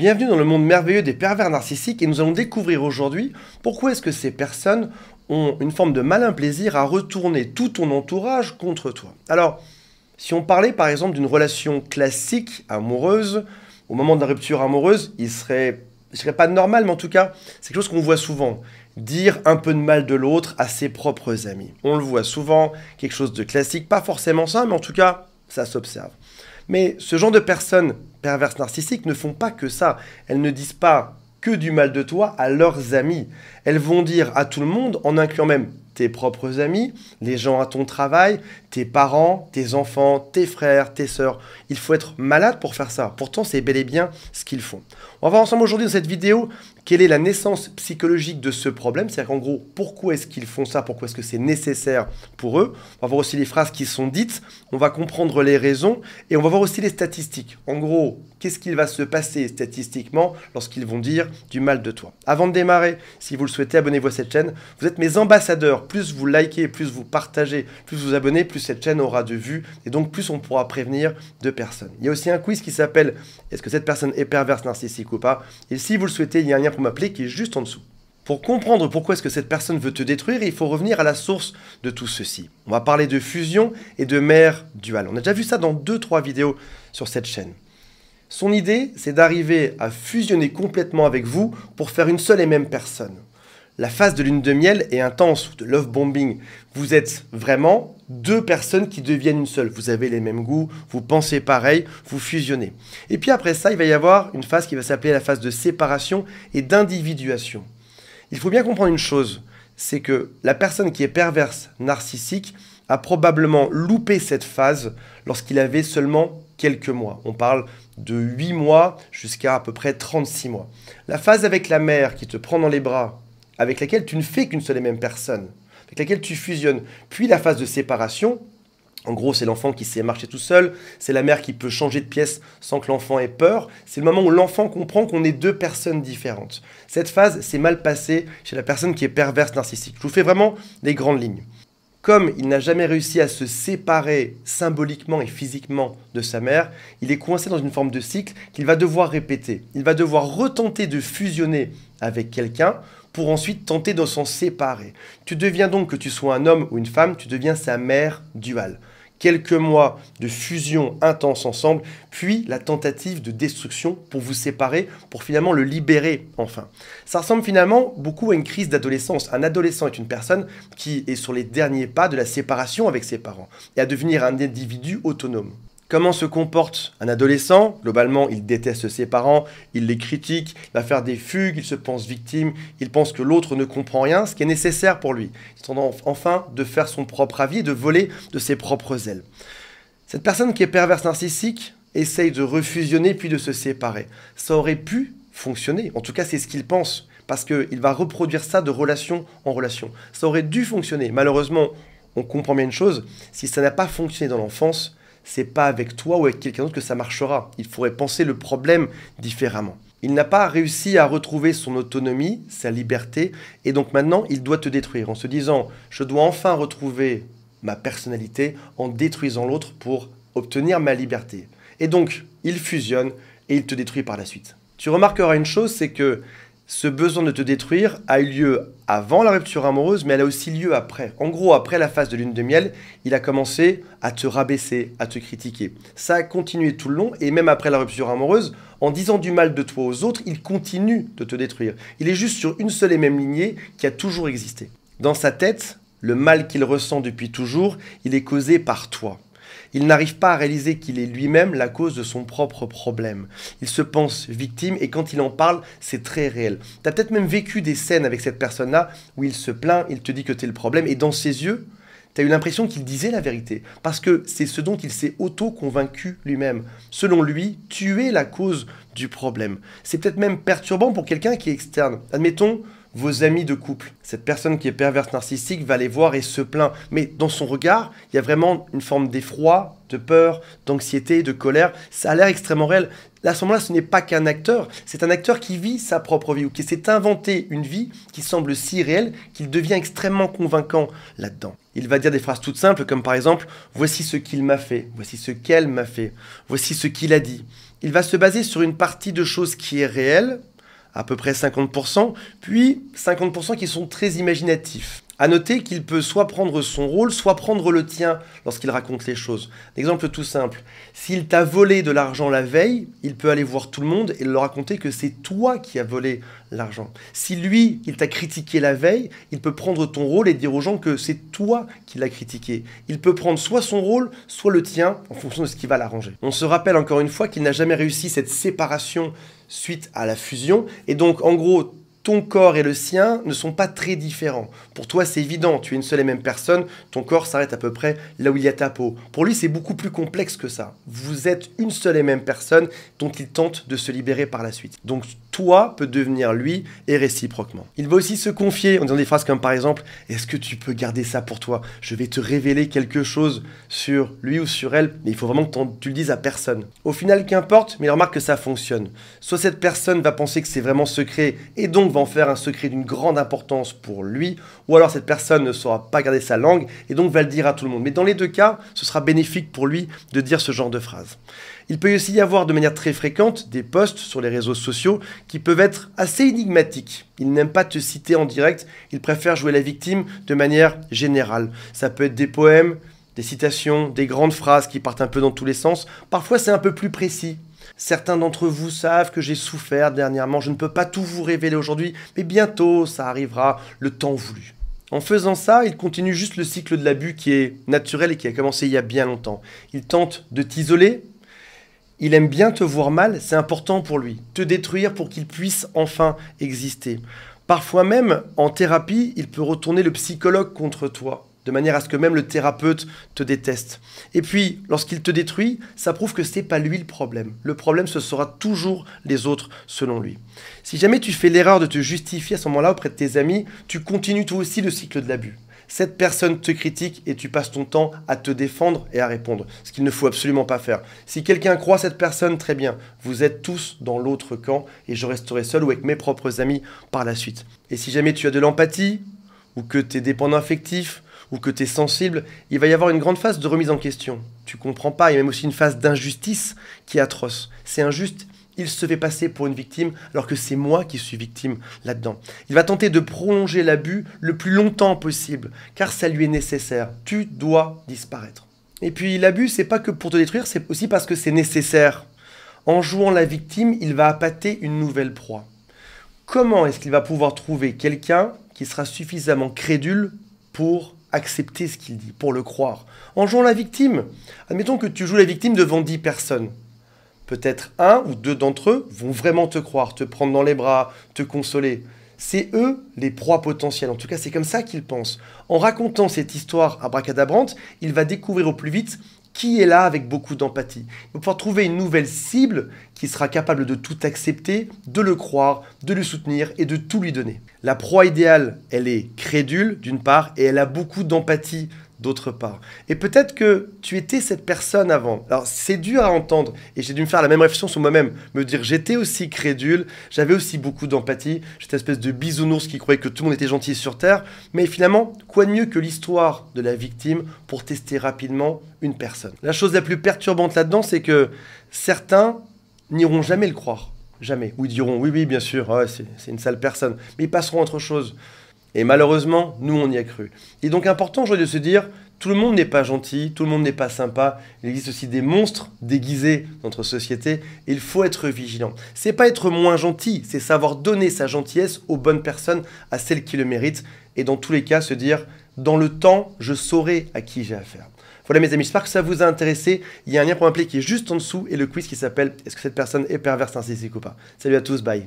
Bienvenue dans le monde merveilleux des pervers narcissiques et nous allons découvrir aujourd'hui pourquoi est-ce que ces personnes ont une forme de malin plaisir à retourner tout ton entourage contre toi. Alors, si on parlait par exemple d'une relation classique amoureuse, au moment de la rupture amoureuse, je dirais pas normal, mais en tout cas, c'est quelque chose qu'on voit souvent. Dire un peu de mal de l'autre à ses propres amis. On le voit souvent, quelque chose de classique, pas forcément ça, mais en tout cas, ça s'observe. Mais ce genre de personnes perverses narcissiques ne font pas que ça. Elles ne disent pas que du mal de toi à leurs amis. Elles vont dire à tout le monde, en incluant même tes propres amis, les gens à ton travail, tes parents, tes enfants, tes frères, tes sœurs. Il faut être malade pour faire ça. Pourtant, c'est bel et bien ce qu'ils font. On va voir ensemble aujourd'hui dans cette vidéo quelle est la naissance psychologique de ce problème. C'est-à-dire qu'en gros, pourquoi est-ce qu'ils font ça? Pourquoi est-ce que c'est nécessaire pour eux? On va voir aussi les phrases qui sont dites. On va comprendre les raisons et on va voir aussi les statistiques. En gros, qu'est-ce qu'il va se passer statistiquement lorsqu'ils vont dire du mal de toi? Avant de démarrer, si vous le souhaitez, abonnez-vous à cette chaîne. Vous êtes mes ambassadeurs. Plus vous likez, plus vous partagez, plus vous abonnez, plus cette chaîne aura de vues et donc plus on pourra prévenir de personnes. Il y a aussi un quiz qui s'appelle « Est-ce que cette personne est perverse narcissique ou pas ?» Et si vous le souhaitez, il y a un lien pour m'appeler qui est juste en dessous. Pour comprendre pourquoi est-ce que cette personne veut te détruire, il faut revenir à la source de tout ceci. On va parler de fusion et de mère duale. On a déjà vu ça dans 2-3 vidéos sur cette chaîne. Son idée, c'est d'arriver à fusionner complètement avec vous pour faire une seule et même personne. La phase de lune de miel est intense, de love bombing. Vous êtes vraiment deux personnes qui deviennent une seule. Vous avez les mêmes goûts, vous pensez pareil, vous fusionnez. Et puis après ça, il va y avoir une phase qui va s'appeler la phase de séparation et d'individuation. Il faut bien comprendre une chose, c'est que la personne qui est perverse, narcissique, a probablement loupé cette phase lorsqu'il avait seulement quelques mois. On parle de 8 mois jusqu'à peu près 36 mois. La phase avec la mère qui te prend dans les bras, avec laquelle tu ne fais qu'une seule et même personne, avec laquelle tu fusionnes. Puis la phase de séparation, en gros c'est l'enfant qui sait marcher tout seul, c'est la mère qui peut changer de pièce sans que l'enfant ait peur, c'est le moment où l'enfant comprend qu'on est deux personnes différentes. Cette phase s'est mal passée chez la personne qui est perverse narcissique. Je vous fais vraiment les grandes lignes. Comme il n'a jamais réussi à se séparer symboliquement et physiquement de sa mère, il est coincé dans une forme de cycle qu'il va devoir répéter. Il va devoir retenter de fusionner avec quelqu'un pour ensuite tenter de s'en séparer. Tu deviens donc, que tu sois un homme ou une femme, tu deviens sa mère duale. Quelques mois de fusion intense ensemble, puis la tentative de destruction pour vous séparer, pour finalement le libérer enfin. Ça ressemble finalement beaucoup à une crise d'adolescence. Un adolescent est une personne qui est sur les derniers pas de la séparation avec ses parents et à devenir un individu autonome. Comment se comporte un adolescent? Globalement, il déteste ses parents, il les critique, il va faire des fugues, il se pense victime, il pense que l'autre ne comprend rien, ce qui est nécessaire pour lui. Il tente enfin de faire son propre avis et de voler de ses propres ailes. Cette personne qui est perverse narcissique essaye de refusionner puis de se séparer. Ça aurait pu fonctionner, en tout cas c'est ce qu'il pense, parce qu'il va reproduire ça de relation en relation. Ça aurait dû fonctionner. Malheureusement, on comprend bien une chose, si ça n'a pas fonctionné dans l'enfance, c'est pas avec toi ou avec quelqu'un d'autre que ça marchera. Il faudrait penser le problème différemment. Il n'a pas réussi à retrouver son autonomie, sa liberté, et donc maintenant, il doit te détruire en se disant « je dois enfin retrouver ma personnalité en détruisant l'autre pour obtenir ma liberté ». Et donc, il fusionne et il te détruit par la suite. Tu remarqueras une chose, c'est que ce besoin de te détruire a eu lieu avant la rupture amoureuse, mais elle a aussi lieu après. En gros, après la phase de lune de miel, il a commencé à te rabaisser, à te critiquer. Ça a continué tout le long, et même après la rupture amoureuse, en disant du mal de toi aux autres, il continue de te détruire. Il est juste sur une seule et même lignée qui a toujours existé. Dans sa tête, le mal qu'il ressent depuis toujours, il est causé par toi. Il n'arrive pas à réaliser qu'il est lui-même la cause de son propre problème. Il se pense victime et quand il en parle, c'est très réel. Tu as peut-être même vécu des scènes avec cette personne-là où il se plaint, il te dit que tu es le problème et dans ses yeux, tu as eu l'impression qu'il disait la vérité. Parce que c'est ce dont il s'est auto-convaincu lui-même. Selon lui, tu es la cause du problème. C'est peut-être même perturbant pour quelqu'un qui est externe. Admettons, vos amis de couple. Cette personne qui est perverse narcissique va les voir et se plaint. Mais dans son regard, il y a vraiment une forme d'effroi, de peur, d'anxiété, de colère. Ça a l'air extrêmement réel. Là, à ce moment-là, ce n'est pas qu'un acteur, c'est un acteur qui vit sa propre vie ou qui s'est inventé une vie qui semble si réelle qu'il devient extrêmement convaincant là-dedans. Il va dire des phrases toutes simples comme par exemple « Voici ce qu'il m'a fait, voici ce qu'elle m'a fait, voici ce qu'il a dit ». il va se baser sur une partie de choses qui est réelle, à peu près 50%, puis 50% qui sont très imaginatifs. À noter qu'il peut soit prendre son rôle, soit prendre le tien lorsqu'il raconte les choses. Exemple tout simple, s'il t'a volé de l'argent la veille, il peut aller voir tout le monde et leur raconter que c'est toi qui as volé l'argent. Si lui, il t'a critiqué la veille, il peut prendre ton rôle et dire aux gens que c'est toi qui l'as critiqué. Il peut prendre soit son rôle, soit le tien, en fonction de ce qui va l'arranger. On se rappelle encore une fois qu'il n'a jamais réussi cette séparation suite à la fusion, et donc en gros, ton corps et le sien ne sont pas très différents. Pour toi, c'est évident, tu es une seule et même personne, ton corps s'arrête à peu près là où il y a ta peau. Pour lui, c'est beaucoup plus complexe que ça. Vous êtes une seule et même personne dont il tente de se libérer par la suite. Donc toi peut devenir lui et réciproquement. Il va aussi se confier en disant des phrases comme par exemple « Est-ce que tu peux garder ça pour toi? Je vais te révéler quelque chose sur lui ou sur elle, mais il faut vraiment que tu le dises à personne. » Au final, qu'importe, mais il remarque que ça fonctionne. Soit cette personne va penser que c'est vraiment secret et donc va en faire un secret d'une grande importance pour lui, ou alors cette personne ne saura pas garder sa langue et donc va le dire à tout le monde. Mais dans les deux cas, ce sera bénéfique pour lui de dire ce genre de phrase. Il peut aussi y avoir de manière très fréquente des posts sur les réseaux sociaux qui peuvent être assez énigmatiques. Il n'aime pas te citer en direct, il préfère jouer la victime de manière générale. Ça peut être des poèmes, des citations, des grandes phrases qui partent un peu dans tous les sens. Parfois c'est un peu plus précis. Certains d'entre vous savent que j'ai souffert dernièrement, je ne peux pas tout vous révéler aujourd'hui, mais bientôt ça arrivera, le temps voulu. En faisant ça, il continue juste le cycle de l'abus qui est naturel et qui a commencé il y a bien longtemps. Il tente de t'isoler, il aime bien te voir mal, c'est important pour lui, te détruire pour qu'il puisse enfin exister. Parfois même, en thérapie, il peut retourner le psychologue contre toi, de manière à ce que même le thérapeute te déteste. Et puis, lorsqu'il te détruit, ça prouve que ce n'est pas lui le problème. Le problème, ce sera toujours les autres, selon lui. Si jamais tu fais l'erreur de te justifier à ce moment-là auprès de tes amis, tu continues toi aussi le cycle de l'abus. Cette personne te critique et tu passes ton temps à te défendre et à répondre, ce qu'il ne faut absolument pas faire. Si quelqu'un croit cette personne, très bien, vous êtes tous dans l'autre camp et je resterai seul ou avec mes propres amis par la suite. Et si jamais tu as de l'empathie, ou que tu es dépendant affectif, ou que tu es sensible, il va y avoir une grande phase de remise en question. Tu comprends pas, il y a même aussi une phase d'injustice qui est atroce. C'est injuste, il se fait passer pour une victime alors que c'est moi qui suis victime là-dedans. Il va tenter de prolonger l'abus le plus longtemps possible, car ça lui est nécessaire. Tu dois disparaître. Et puis l'abus, c'est pas que pour te détruire, c'est aussi parce que c'est nécessaire. En jouant la victime, il va appâter une nouvelle proie. Comment est-ce qu'il va pouvoir trouver quelqu'un qui sera suffisamment crédule pour accepter ce qu'il dit, pour le croire? En jouant la victime, admettons que tu joues la victime devant 10 personnes. Peut-être un ou deux d'entre eux vont vraiment te croire, te prendre dans les bras, te consoler. C'est eux les proies potentielles. En tout cas, c'est comme ça qu'ils pensent. En racontant cette histoire abracadabrante, il va découvrir au plus vite qui est là avec beaucoup d'empathie. Il va pouvoir trouver une nouvelle cible qui sera capable de tout accepter, de le croire, de le soutenir et de tout lui donner. La proie idéale, elle est crédule d'une part et elle a beaucoup d'empathie d'autre part. Et peut-être que tu étais cette personne avant. Alors c'est dur à entendre et j'ai dû me faire la même réflexion sur moi-même, me dire j'étais aussi crédule, j'avais aussi beaucoup d'empathie, j'étais une espèce de bisounours qui croyait que tout le monde était gentil sur Terre, mais finalement, quoi de mieux que l'histoire de la victime pour tester rapidement une personne. La chose la plus perturbante là-dedans, c'est que certains n'iront jamais le croire, jamais. Ou ils diront oui, oui, bien sûr, ouais, c'est une sale personne, mais ils passeront à autre chose. Et malheureusement, nous, on y a cru. Il est donc important aujourd'hui de se dire, tout le monde n'est pas gentil, tout le monde n'est pas sympa. Il existe aussi des monstres déguisés dans notre société. Et il faut être vigilant. C'est pas être moins gentil, c'est savoir donner sa gentillesse aux bonnes personnes, à celles qui le méritent. Et dans tous les cas, se dire, dans le temps, je saurai à qui j'ai affaire. Voilà mes amis, j'espère que ça vous a intéressé. Il y a un lien pour m'appeler qui est juste en dessous et le quiz qui s'appelle « Est-ce que cette personne est perverse, narcissique ou pas ?» Salut à tous, bye.